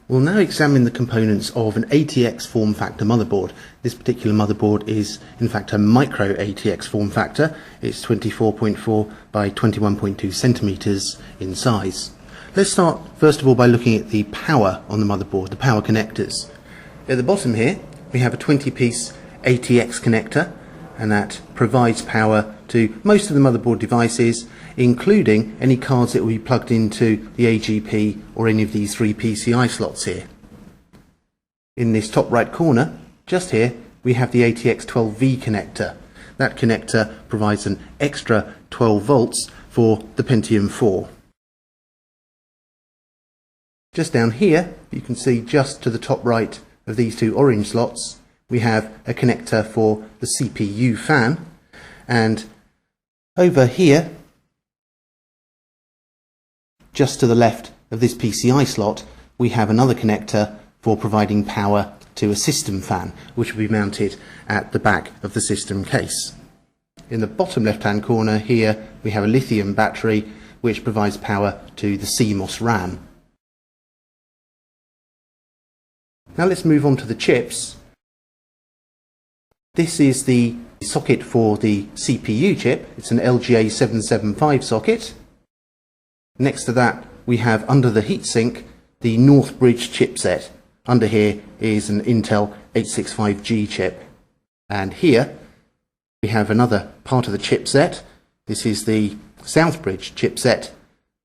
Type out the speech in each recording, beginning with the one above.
We'll now examine the components of an ATX form factor motherboard. This particular motherboard is in fact a micro ATX form factor. It's 24.4 by 21.2 centimeters in size. Let's start first of all by looking at the power on the motherboard, the power connectors. At the bottom here we have a 20-piece ATX connector, and that provides power to most of the motherboard devices, including any cards that will be plugged into the AGP or any of these three PCI slots here. In this top right corner, just here, we have the ATX12V connector. That connector provides an extra 12 volts for the Pentium 4. Just down here, you can see just to the top right of these two orange slots, we have a connector for the CPU fan, and over here, just to the left of this PCI slot, we have another connector for providing power to a system fan, which will be mounted at the back of the system case. In the bottom left-hand corner here, we have a lithium battery which provides power to the CMOS RAM. Now let's move on to the chips. This is the socket for the CPU chip. It's an LGA775 socket. Next to that, we have under the heatsink the Northbridge chipset. Under here is an Intel 865G chip. And here we have another part of the chipset. This is the Southbridge chipset,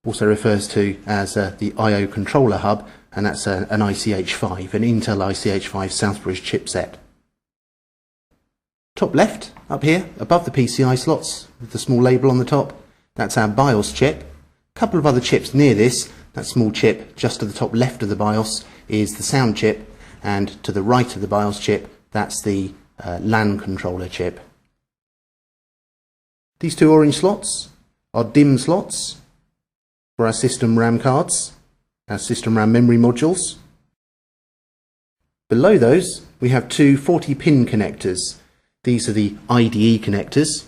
also refers to as the I/O controller hub, and that's an ICH5, an Intel ICH5 Southbridge chipset. Top left, up here, above the PCI slots, with the small label on the top, that's our BIOS chip. A couple of other chips near this. That small chip just to the top left of the BIOS is the sound chip, and to the right of the BIOS chip, that's the LAN controller chip. These two orange slots are DIMM slots for our system RAM cards, our system RAM memory modules. Below those, we have two 40-pin connectors. These are the IDE connectors.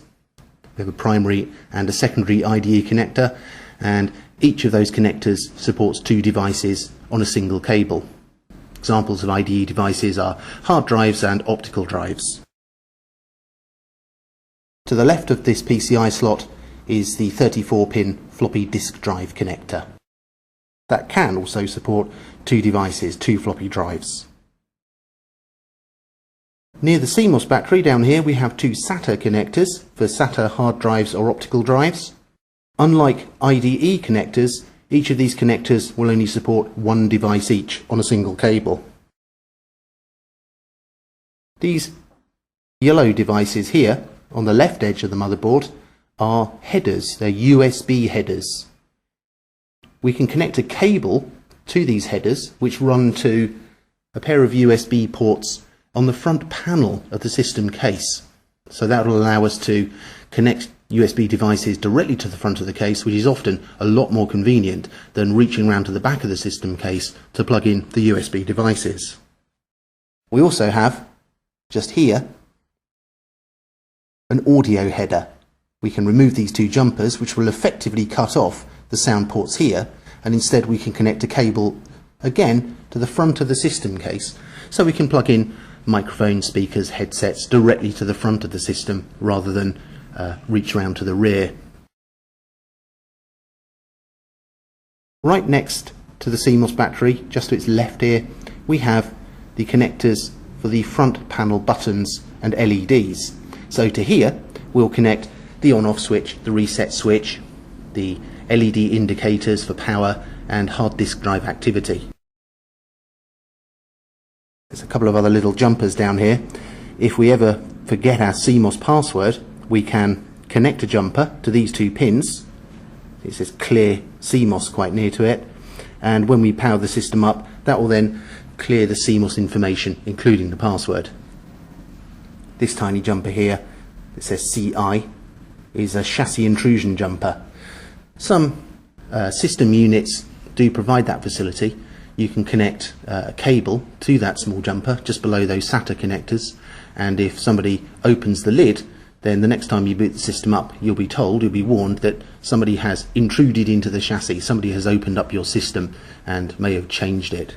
We have a primary and a secondary IDE connector, and each of those connectors supports two devices on a single cable. Examples of IDE devices are hard drives and optical drives. To the left of this PCI slot is the 34-pin floppy disk drive connector. That can also support two devices, two floppy drives. Near the CMOS battery down here we have two SATA connectors for SATA hard drives or optical drives. Unlike IDE connectors, each of these connectors will only support one device each on a single cable. These yellow devices here on the left edge of the motherboard are headers, they're USB headers. We can connect a cable to these headers which run to a pair of USB ports on the front panel of the system case. So that will allow us to connect USB devices directly to the front of the case, which is often a lot more convenient than reaching around to the back of the system case to plug in the USB devices. We also have, just here, an audio header. We can remove these two jumpers, which will effectively cut off the sound ports here, and instead we can connect a cable again to the front of the system case, so we can plug in microphones, speakers, headsets directly to the front of the system rather than reach around to the rear. Right next to the CMOS battery, just to its left here, we have the connectors for the front panel buttons and LEDs. So to here we'll connect the on-off switch, the reset switch, the LED indicators for power and hard disk drive activity. There's a couple of other little jumpers down here. If we ever forget our CMOS password, we can connect a jumper to these two pins. It says clear CMOS quite near to it, and when we power the system up, that will then clear the CMOS information, including the password. This tiny jumper here that says CI is a chassis intrusion jumper. Some system units do provide that facility. You can connect a cable to that small jumper just below those SATA connectors, and if somebody opens the lid, then the next time you boot the system up, you'll be warned that somebody has intruded into the chassis, somebody has opened up your system and may have changed it.